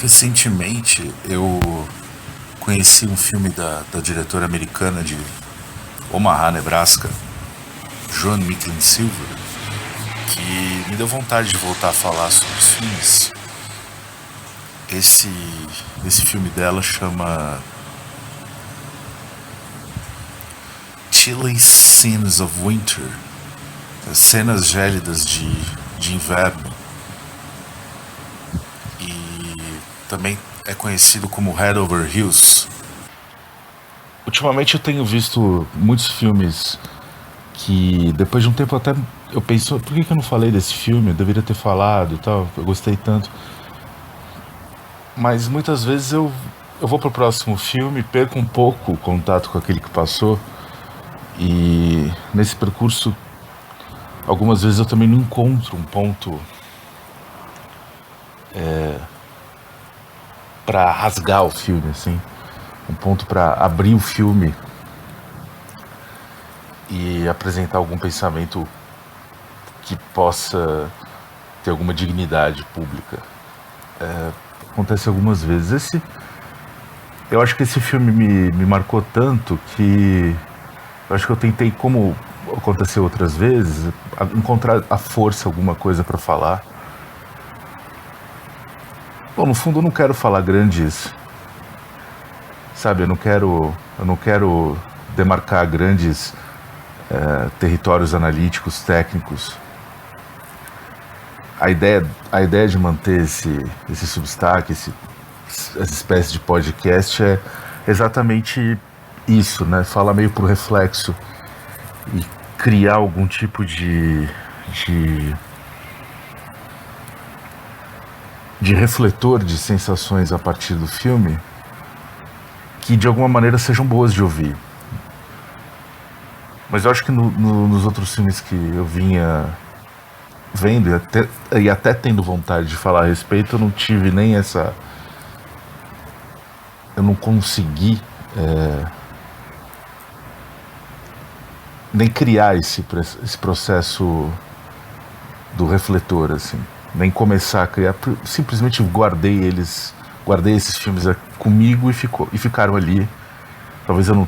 Recentemente eu conheci um filme da diretora americana de Omaha, Nebraska, Joan Micklin Silver, que me deu vontade de voltar a falar sobre os filmes. Esse filme dela chama Chilly Scenes of Winter, cenas gélidas de inverno, e também é conhecido como Head Over Heels. Ultimamente eu tenho visto muitos filmes que depois de um tempo até eu penso, por que eu não falei desse filme? Eu deveria ter falado e tal, eu gostei tanto. Mas muitas vezes eu vou pro próximo filme, perco um pouco o contato com aquele que passou, e nesse percurso algumas vezes eu também não encontro um ponto pra rasgar o filme, assim, um ponto pra abrir o filme e apresentar algum pensamento que possa ter alguma dignidade pública. Acontece algumas vezes. Eu acho que esse filme me marcou tanto que eu acho que eu tentei, como aconteceu outras vezes, encontrar a força, alguma coisa pra falar. Bom, no fundo eu não quero falar grandes, sabe, eu não quero demarcar grandes territórios analíticos, técnicos. A ideia de manter esse substack, essa espécie de podcast é exatamente isso, né? Falar meio pro reflexo e criar algum tipo de refletor de sensações a partir do filme que de alguma maneira sejam boas de ouvir. Mas eu acho que nos outros filmes que eu vinha vendo e até tendo vontade de falar a respeito, eu não tive nem essa. Eu não consegui nem criar esse processo do refletor, assim, nem começar a criar. Simplesmente guardei esses filmes comigo e ficaram ali. Talvez eu não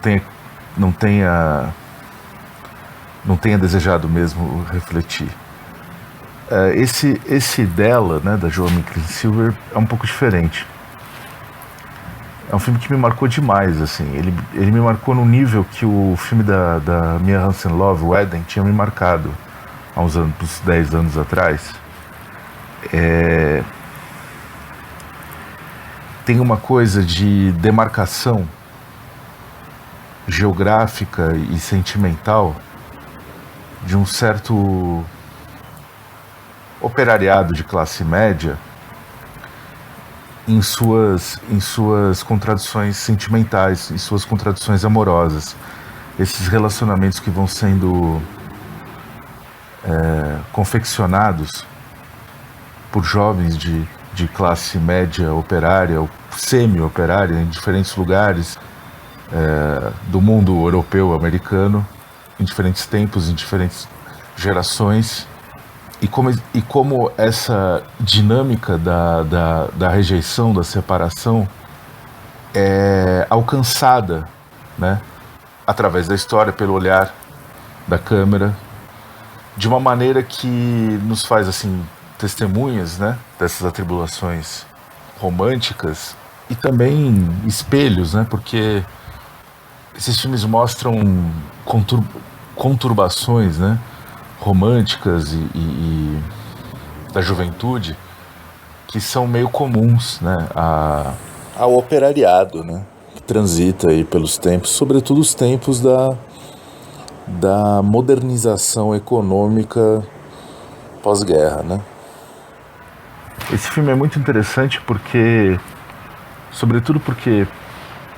tenha desejado mesmo refletir. Esse dela, né, da Joan Micklin Silver, é um pouco diferente. É um filme que me marcou demais, assim. Ele me marcou no nível que o filme da Mia Hansen-Løve, o Eden, tinha me marcado há uns 10 anos atrás. Tem uma coisa de demarcação geográfica e sentimental de um certo operariado de classe média em suas contradições sentimentais, em suas contradições amorosas. Esses relacionamentos que vão sendo confeccionados por jovens de classe média operária ou semi-operária em diferentes lugares do mundo europeu, americano, em diferentes tempos, em diferentes gerações. E como essa dinâmica da rejeição, da separação é alcançada, né, através da história, pelo olhar da câmera, de uma maneira que nos faz, assim, testemunhas, né, dessas atribulações românticas e também espelhos, né, porque esses filmes mostram conturbações, né, românticas e da juventude que são meio comuns, né, ao operariado, né, que transita aí pelos tempos, sobretudo os tempos da modernização econômica pós-guerra, né. Esse filme é muito interessante sobretudo porque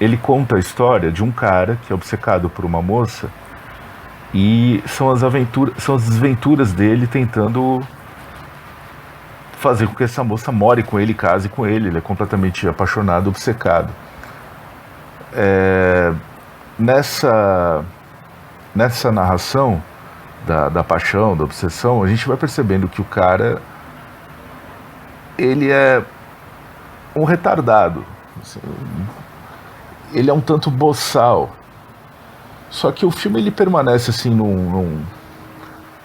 ele conta a história de um cara que é obcecado por uma moça. E são as desventuras dele tentando fazer com que essa moça more com ele, case com ele. Ele é completamente apaixonado, obcecado. Nessa narração da paixão, da obsessão, a gente vai percebendo que o cara, ele é um retardado. Assim, ele é um tanto boçal. Só que o filme ele permanece assim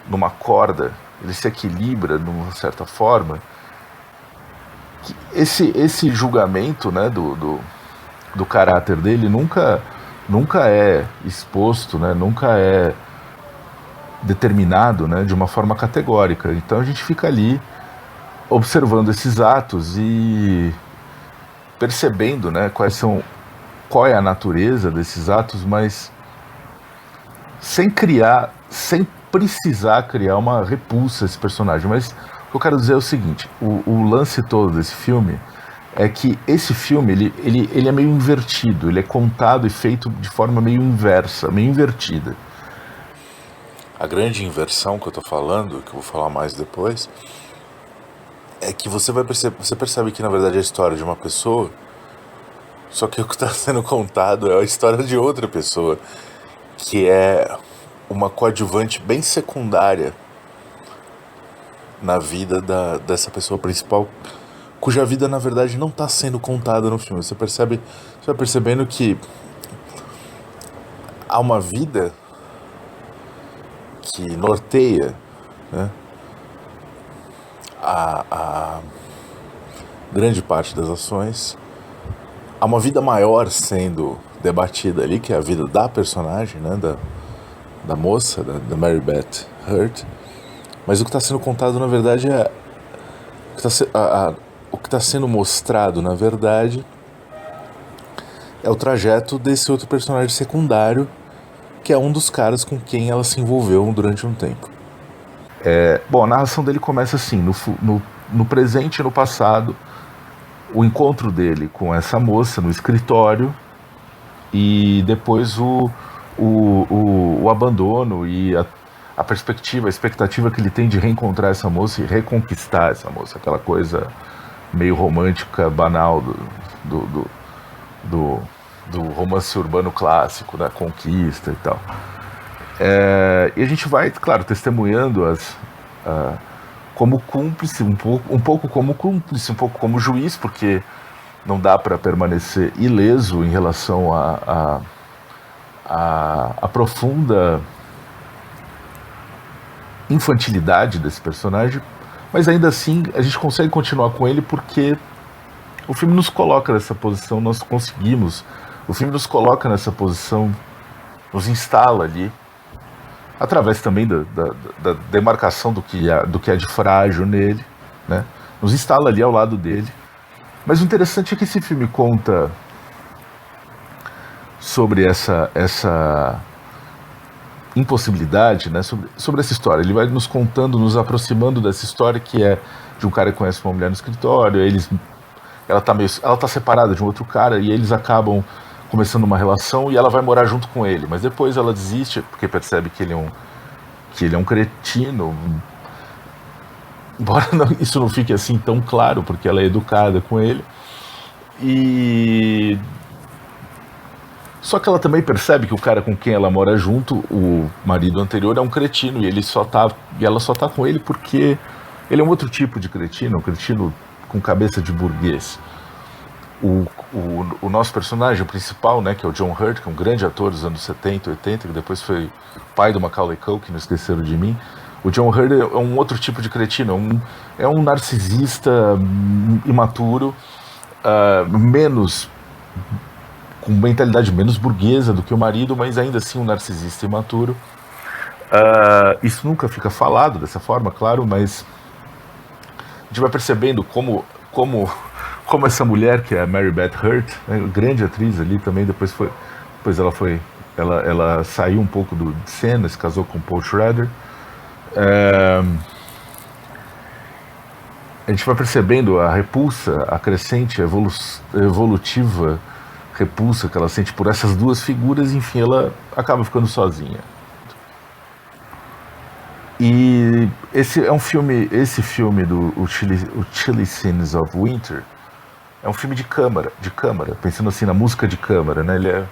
numa corda, ele se equilibra de uma certa forma. Esse julgamento, né, do caráter dele nunca é exposto, né, nunca é determinado, né, de uma forma categórica. Então a gente fica ali observando esses atos e percebendo, né, qual é a natureza desses atos, mas sem precisar criar uma repulsa a esse personagem. Mas o que eu quero dizer é o seguinte: o lance todo desse filme é que esse filme ele é meio invertido, ele é contado e feito de forma meio inversa, meio invertida. A grande inversão que eu tô falando, que eu vou falar mais depois, é que você percebe que na verdade é a história de uma pessoa, só que o que está sendo contado é a história de outra pessoa, que é uma coadjuvante bem secundária na vida dessa pessoa principal, cuja vida na verdade não está sendo contada no filme. Você vai percebendo que há uma vida que norteia, né, a grande parte das ações. Há uma vida maior sendo debatida ali, que é a vida da personagem, né, da moça, da Mary Beth Hurt. Mas o que está sendo contado, na verdade, o que está sendo mostrado, na verdade, é o trajeto desse outro personagem secundário, que é um dos caras com quem ela se envolveu durante um tempo. Bom, a narração dele começa assim, no presente e no passado, o encontro dele com essa moça no escritório, e depois o abandono e a perspectiva, a expectativa que ele tem de reencontrar essa moça e reconquistar essa moça, aquela coisa meio romântica, banal do romance urbano clássico, da conquista e tal. E a gente vai, claro, testemunhando como cúmplice, um pouco como cúmplice, um pouco como juiz, porque não dá para permanecer ileso em relação à profunda infantilidade desse personagem, mas ainda assim a gente consegue continuar com ele porque o filme nos coloca nessa posição, nós conseguimos. O filme nos coloca nessa posição, nos instala ali, através também da demarcação do que é de frágil nele, né? Nos instala ali ao lado dele. Mas o interessante é que esse filme conta sobre essa impossibilidade, né? Sobre essa história. Ele vai nos contando, nos aproximando dessa história que é de um cara que conhece uma mulher no escritório, ela tá separada de um outro cara e eles acabam começando uma relação e ela vai morar junto com ele, mas depois ela desiste porque percebe que ele é um cretino, embora isso não fique assim tão claro, porque ela é educada com ele. Só que ela também percebe que o cara com quem ela mora junto, o marido anterior, é um cretino e ela só tá com ele porque ele é um outro tipo de cretino, um cretino com cabeça de burguês. O nosso personagem principal, né, que é o John Hurt, que é um grande ator dos anos 70, 80, que depois foi pai do Macaulay Culkin, Não Esqueceram de Mim. O John Hurt é um outro tipo de cretino, é um narcisista imaturo, com mentalidade menos burguesa do que o marido, mas ainda assim um narcisista imaturo. Isso nunca fica falado dessa forma, claro, mas a gente vai percebendo como essa mulher, que é a Mary Beth Hurt, né, grande atriz ali também, depois ela saiu um pouco de cena, se casou com Paul Schrader. A gente vai percebendo a repulsa, a crescente, evolutiva repulsa que ela sente por essas duas figuras, enfim, ela acaba ficando sozinha. E esse filme do Chilly Scenes of Winter é um filme de câmara, pensando assim na música de câmara, né?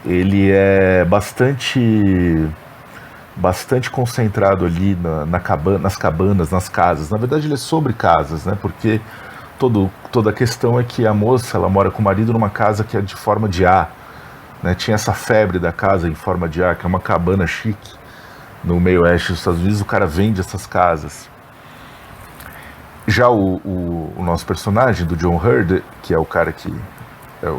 Ele é bastante concentrado ali nas cabanas, nas casas. Na verdade ele é sobre casas, né? Porque toda a questão é que a moça, ela mora com o marido numa casa que é de forma de A, né? Tinha essa febre da casa em forma de A, que é uma cabana chique no meio oeste dos Estados Unidos. O cara vende essas casas. Já o nosso personagem, do John Hurt, que é o cara que é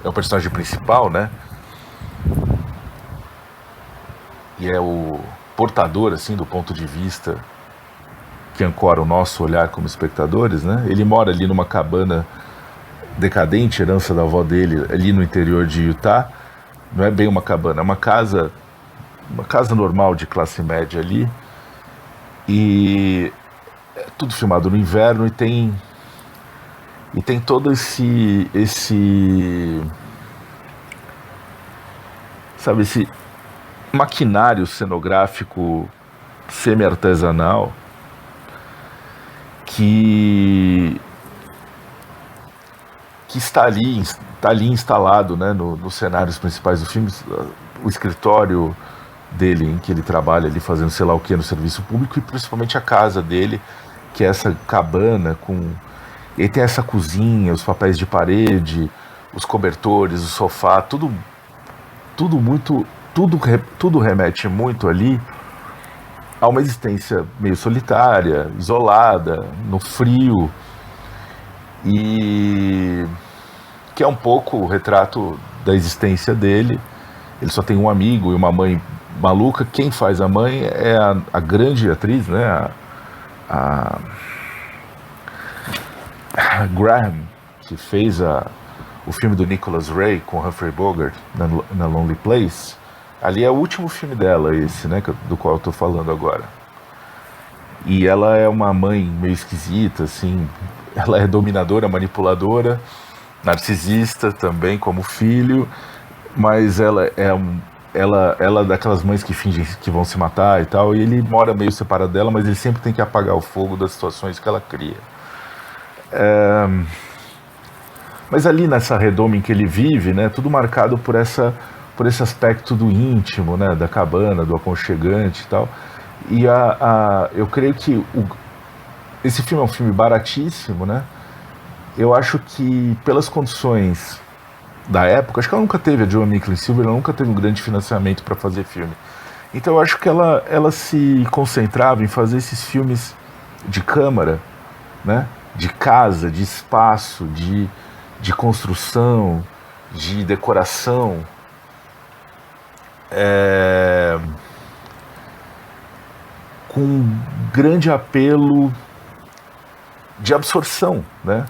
o personagem principal, né? E é o portador, assim, do ponto de vista que ancora o nosso olhar como espectadores, né? Ele mora ali numa cabana decadente, herança da avó dele, ali no interior de Utah. Não é bem uma cabana, é uma casa normal de classe média ali. E é tudo filmado no inverno e tem todo esse sabe, esse maquinário cenográfico semi-artesanal que está ali instalado, né, nos cenários principais do filme. O escritório dele, em que ele trabalha ali fazendo sei lá o que no serviço público, e principalmente a casa dele, que é essa cabana com... E tem essa cozinha, os papéis de parede, os cobertores, o sofá, tudo remete muito ali a uma existência meio solitária, isolada, no frio, e que é um pouco o retrato da existência dele. Ele só tem um amigo e uma mãe maluca. Quem faz a mãe é a grande atriz, né? A Graham, que fez o filme do Nicholas Ray com Humphrey Bogart na Lonely Place. Ali é o último filme dela, esse, né, do qual eu tô falando agora. E ela é uma mãe meio esquisita, assim. Ela é dominadora, manipuladora, narcisista também como filho, mas ela é daquelas mães que fingem que vão se matar e tal, e ele mora meio separado dela, mas ele sempre tem que apagar o fogo das situações que ela cria. Mas ali nessa redoma em que ele vive, né, tudo marcado por esse aspecto do íntimo, né, da cabana, do aconchegante e tal. E eu creio que esse filme é um filme baratíssimo, né? Eu acho que pelas condições da época, acho que ela nunca teve, a Joan Micklin Silver, ela nunca teve um grande financiamento para fazer filme. Então eu acho que ela se concentrava em fazer esses filmes de câmara, né? De casa, de espaço, de construção, de decoração, com grande apelo de absorção, né?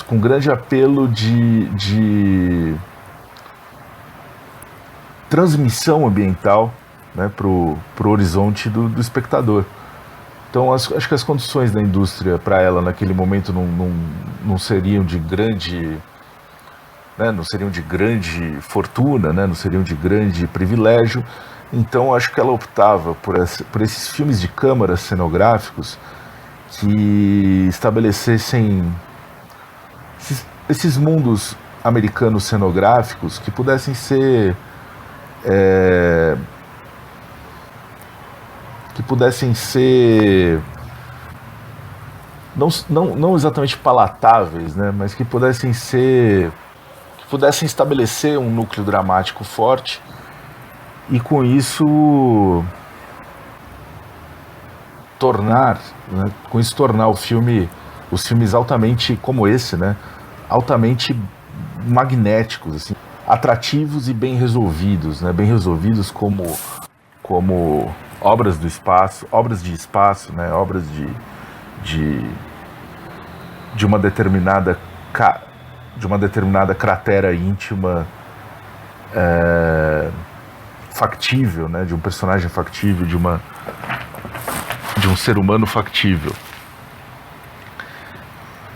Com grande apelo de transmissão ambiental, né, pro horizonte do espectador. Então acho que as condições da indústria para ela naquele momento não seriam de grande, né, não seriam de grande fortuna, né, não seriam de grande privilégio. Então acho que ela optava por esses filmes de câmara cenográficos que estabelecessem esses mundos americanos cenográficos que pudessem ser não exatamente palatáveis, né, mas que pudessem estabelecer um núcleo dramático forte e com isso tornar os filmes altamente, como esse, né, altamente magnéticos, assim, atrativos e bem resolvidos, né, bem resolvidos como obras de espaço, né, obras de uma determinada cratera íntima, factível, né, de um personagem factível, de um ser humano factível.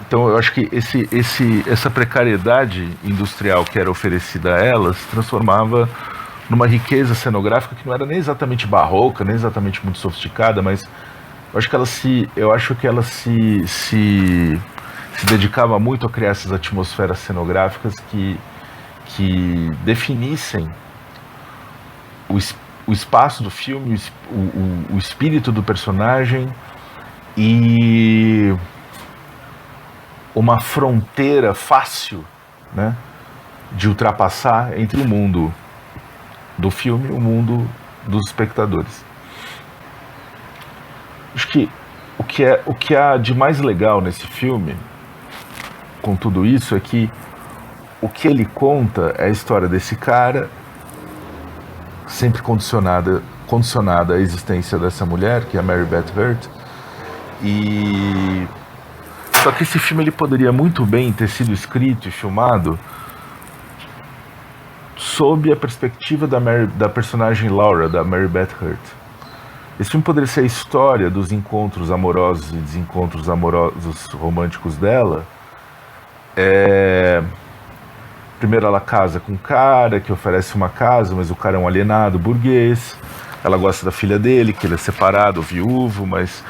Então eu acho que essa precariedade industrial que era oferecida a ela se transformava numa riqueza cenográfica que não era nem exatamente barroca, nem exatamente muito sofisticada, mas eu acho que ela se dedicava muito a criar essas atmosferas cenográficas que definissem o espaço do filme, o espírito do personagem e uma fronteira fácil, né, de ultrapassar entre o mundo do filme e o mundo dos espectadores. Acho que o que há de mais legal nesse filme, com tudo isso, é que o que ele conta é a história desse cara, sempre condicionada à existência dessa mulher, que é a Mary Beth Hurt. E só que esse filme ele poderia muito bem ter sido escrito e filmado sob a perspectiva da personagem Laura, da Mary Beth Hurt. Esse filme poderia ser a história dos encontros amorosos e desencontros amorosos românticos dela. Primeiro ela casa com um cara que oferece uma casa, mas o cara é um alienado burguês. Ela gosta da filha dele, que ele é separado, viúvo, mas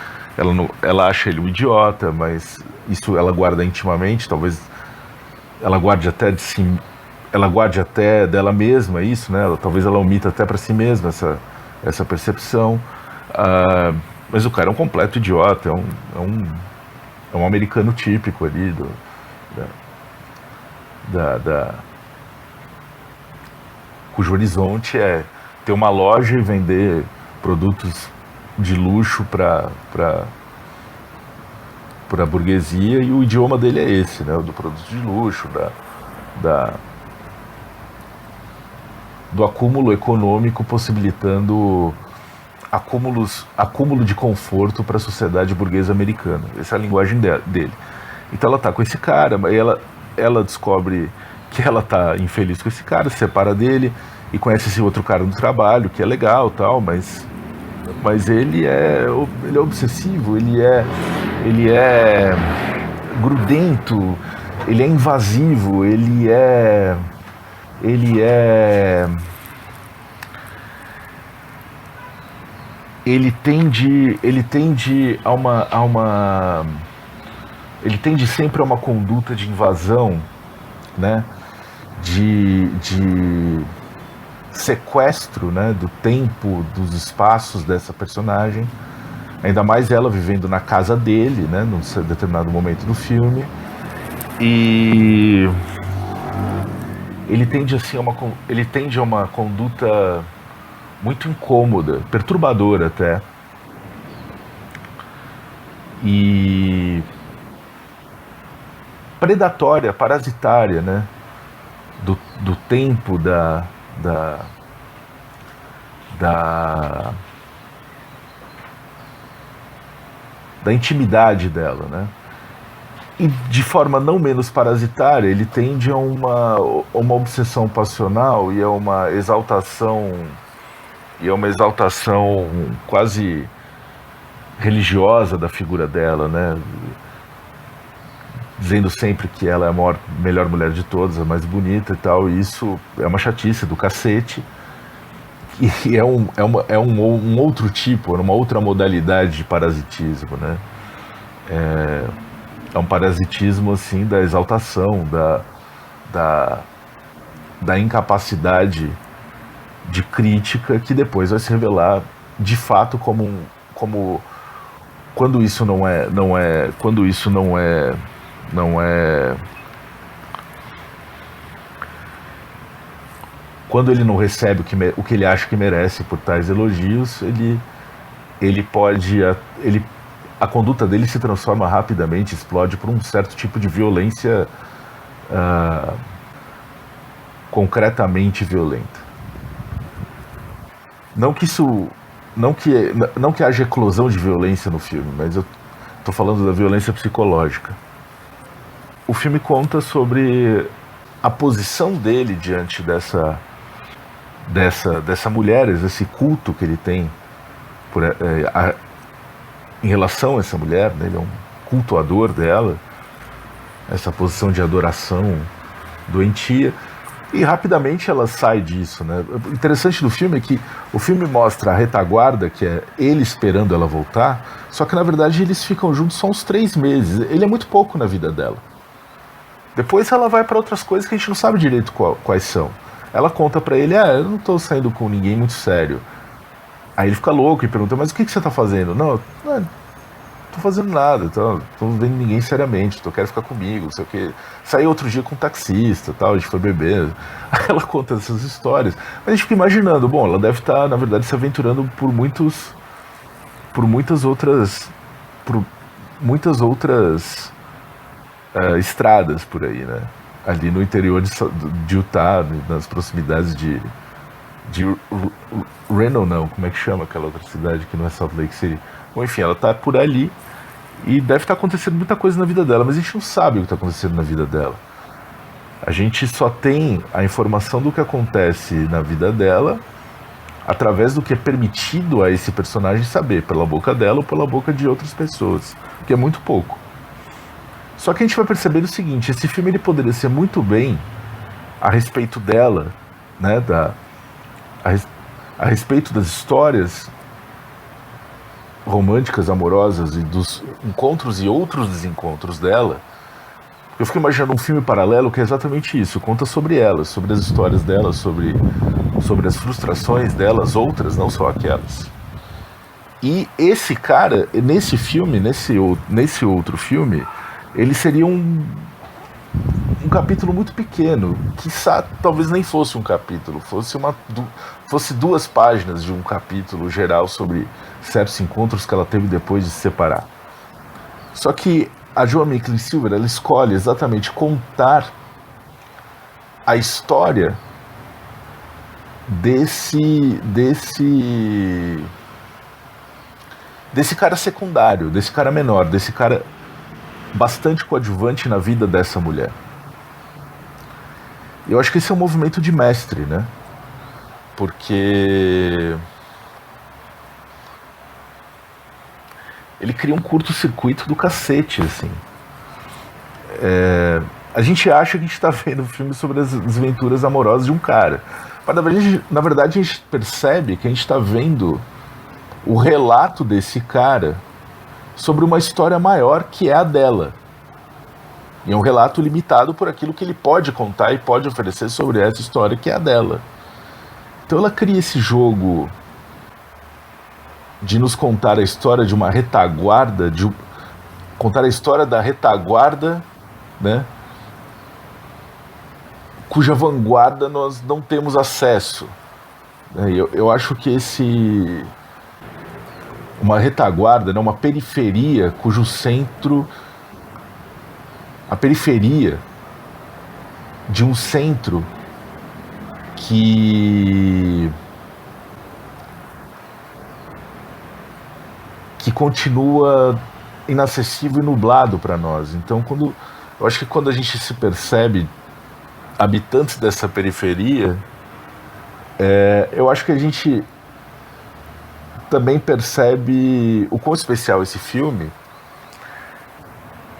ela acha ele um idiota, mas isso ela guarda intimamente, talvez ela guarde até de si, ela guarde até dela mesma isso, né? Talvez ela omita até para si mesma essa percepção. Mas o cara é um completo idiota, é um americano típico ali cujo horizonte é ter uma loja e vender produtos de luxo para a burguesia, e o idioma dele é esse, né? O do produto de luxo, do acúmulo econômico, possibilitando acúmulo de conforto para a sociedade burguesa americana. Essa é a linguagem dele. Então ela tá com esse cara, mas ela descobre que ela tá infeliz com esse cara, se separa dele e conhece esse outro cara no trabalho, que é legal, tal, mas ele é obsessivo, ele é grudento, ele é invasivo, ele tende sempre a uma conduta de invasão, né, de sequestro, né, do tempo, dos espaços dessa personagem, ainda mais ela vivendo na casa dele, né, num determinado momento do filme. E ele tende a uma conduta muito incômoda, perturbadora até, e predatória, parasitária, né, do tempo da intimidade dela, né? E de forma não menos parasitária, ele tende a uma obsessão passional e a uma exaltação quase religiosa da figura dela, né? Dizendo sempre que ela é a melhor mulher de todas, a mais bonita e tal, e isso é uma chatice do cacete, e é um outro tipo, uma outra modalidade de parasitismo, né? É um parasitismo, assim, da exaltação, da incapacidade de crítica, que depois vai se revelar, de fato, como quando isso não é quando ele não recebe o que ele acha que merece por tais elogios, a conduta dele se transforma rapidamente, explode por um certo tipo de violência concretamente violenta. Não que haja eclosão de violência no filme, mas eu estou falando da violência psicológica. O filme conta sobre a posição dele diante dessa mulher, esse culto que ele tem em relação a essa mulher, né? Ele é um cultuador dela, essa posição de adoração doentia, e rapidamente ela sai disso, né? O interessante do filme é que o filme mostra a retaguarda, que é ele esperando ela voltar, só que na verdade eles ficam juntos só uns 3 meses, ele é muito pouco na vida dela. Depois ela vai para outras coisas que a gente não sabe direito quais são. Ela conta para ele, eu não tô saindo com ninguém muito sério. Aí ele fica louco e pergunta, mas o que você tá fazendo? Não, não tô fazendo nada, tô vendo ninguém seriamente, quero ficar comigo, não sei o que. Saí outro dia com um taxista, tal, a gente foi beber. Aí ela conta essas histórias. Mas a gente fica imaginando, bom, ela deve estar, na verdade, se aventurando por muitas outras, por muitas outras estradas por aí, né? Ali no interior de Utah, nas proximidades de Reno, não, como é que chama aquela outra cidade que não é Salt Lake City? Bom, enfim, ela tá por ali e deve estar acontecendo muita coisa na vida dela, mas a gente não sabe o que está acontecendo na vida dela. A gente só tem a informação do que acontece na vida dela através do que é permitido a esse personagem saber, pela boca dela ou pela boca de outras pessoas, que é muito pouco. Só que a gente vai perceber o seguinte, esse filme ele poderia ser muito bem a respeito dela, né, a respeito das histórias românticas, amorosas e dos encontros e outros desencontros dela. Eu fico imaginando um filme paralelo que é exatamente isso, conta sobre ela, sobre as histórias dela, sobre as frustrações delas, outras, não só aquelas. E esse cara, nesse filme, nesse outro filme, ele seria um capítulo muito pequeno, quiçá talvez nem fosse um capítulo, fosse 2 páginas de um capítulo geral sobre certos encontros que ela teve depois de se separar. Só que a Joa Makeley Silver, ela escolhe exatamente contar a história desse cara secundário, desse cara menor, desse cara bastante coadjuvante na vida dessa mulher. Eu acho que esse é um movimento de mestre, né? Porque ele cria um curto-circuito do cacete, assim. A gente acha que a gente tá vendo um filme sobre as desventuras amorosas de um cara. Mas na verdade a gente percebe que a gente tá vendo o relato desse cara sobre uma história maior que é a dela. E é um relato limitado por aquilo que ele pode contar e pode oferecer sobre essa história que é a dela. Então ela cria esse jogo de nos contar a história de uma retaguarda, contar a história da retaguarda, né, cuja vanguarda nós não temos acesso. Eu acho que uma retaguarda, né, uma periferia cujo centro, a periferia de um centro que continua inacessível e nublado para nós. Então, eu acho que quando a gente se percebe habitantes dessa periferia, eu acho que a gente também percebe o quão especial esse filme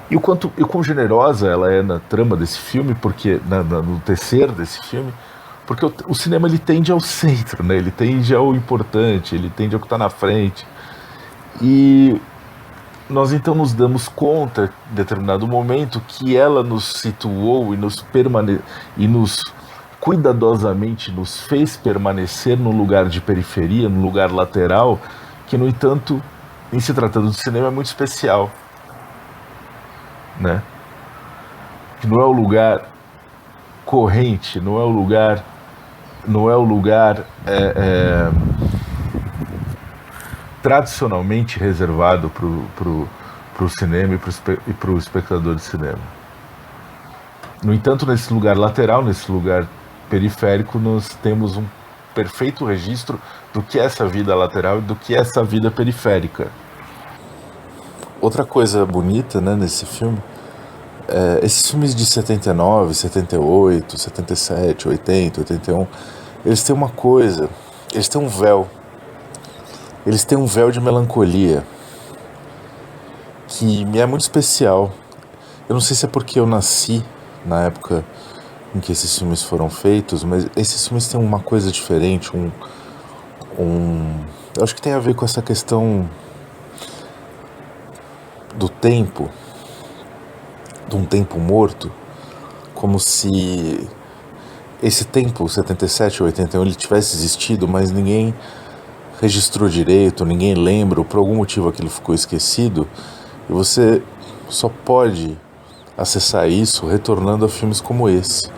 e o quão generosa ela é na trama desse filme, porque no tecer desse filme, porque o cinema ele tende ao centro, né? Ele tende ao importante, ele tende ao que está na frente. E nós então nos damos conta, em determinado momento, que ela nos situou e nos cuidadosamente nos fez permanecer num lugar de periferia, num lugar lateral, que, no entanto, em se tratando de cinema, é muito especial, né? Que não é o lugar corrente, não é o lugar tradicionalmente reservado para o cinema e para o espectador de cinema. No entanto, nesse lugar lateral, nesse lugar periférico, nós temos um perfeito registro do que é essa vida lateral e do que é essa vida periférica. Outra coisa bonita, né, nesse filme, esses filmes de 79, 78, 77, 80, 81, eles têm uma coisa, eles têm um véu. Eles têm um véu de melancolia que me é muito especial. Eu não sei se é porque eu nasci na época em que esses filmes foram feitos, mas esses filmes têm uma coisa diferente, eu acho que tem a ver com essa questão do tempo, de um tempo morto, como se esse tempo, 77 ou 81, ele tivesse existido, mas ninguém registrou direito, ninguém lembra, ou por algum motivo aquilo ficou esquecido, e você só pode acessar isso retornando a filmes como esse.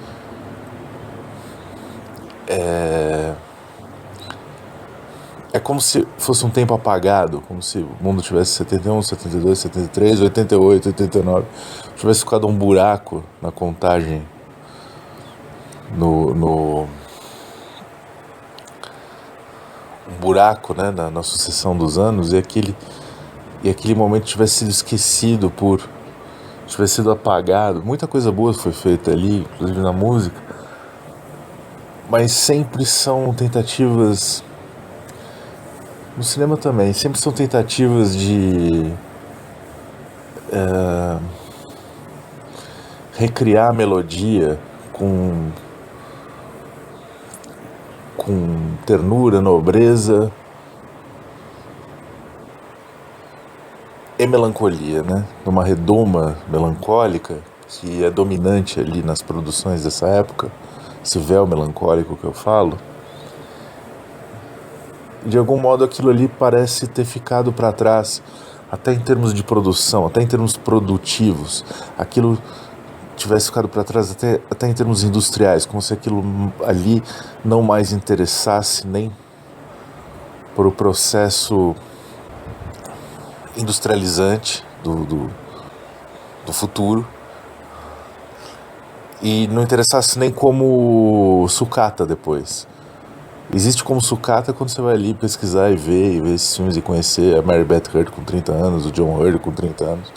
É como se fosse um tempo apagado, como se o mundo tivesse 71, 72, 73, 88, 89, tivesse ficado um buraco na contagem, no um buraco, né, na sucessão dos anos, e aquele momento tivesse sido esquecido, tivesse sido apagado. Muita coisa boa foi feita ali, inclusive na música, mas sempre são tentativas, no cinema também, sempre são tentativas de recriar a melodia com ternura, nobreza e melancolia, né? Numa redoma melancólica que é dominante ali nas produções dessa época, esse véu melancólico que eu falo. De algum modo aquilo ali parece ter ficado para trás, até em termos de produção, até em termos produtivos. Aquilo tivesse ficado para trás até em termos industriais, como se aquilo ali não mais interessasse nem por o processo industrializante do futuro, e não interessasse nem como sucata depois. Existe como sucata quando você vai ali pesquisar e ver esses filmes e conhecer a Mary Beth Hurt com 30 anos, o John Hurt com 30 anos.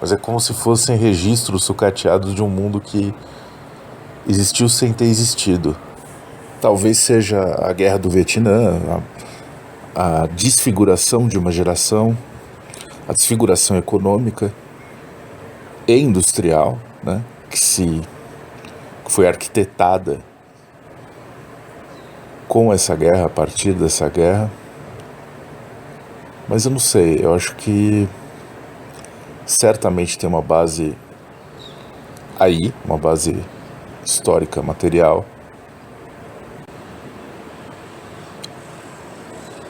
Mas é como se fossem registros sucateados de um mundo que existiu sem ter existido. Talvez seja a guerra do Vietnã, a desfiguração de uma geração, a desfiguração econômica e industrial, né, que foi arquitetada com essa guerra, a partir dessa guerra. Mas eu não sei, eu acho que certamente tem uma base aí, uma base histórica, material.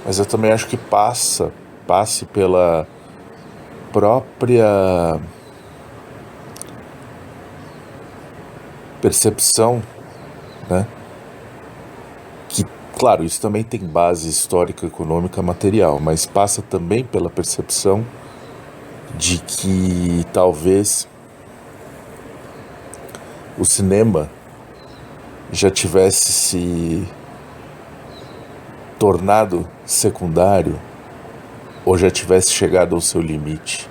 Mas eu também acho que passe pela própria percepção, né? Que, claro, isso também tem base histórica, econômica, material, mas passa também pela percepção de que talvez o cinema já tivesse se tornado secundário ou já tivesse chegado ao seu limite.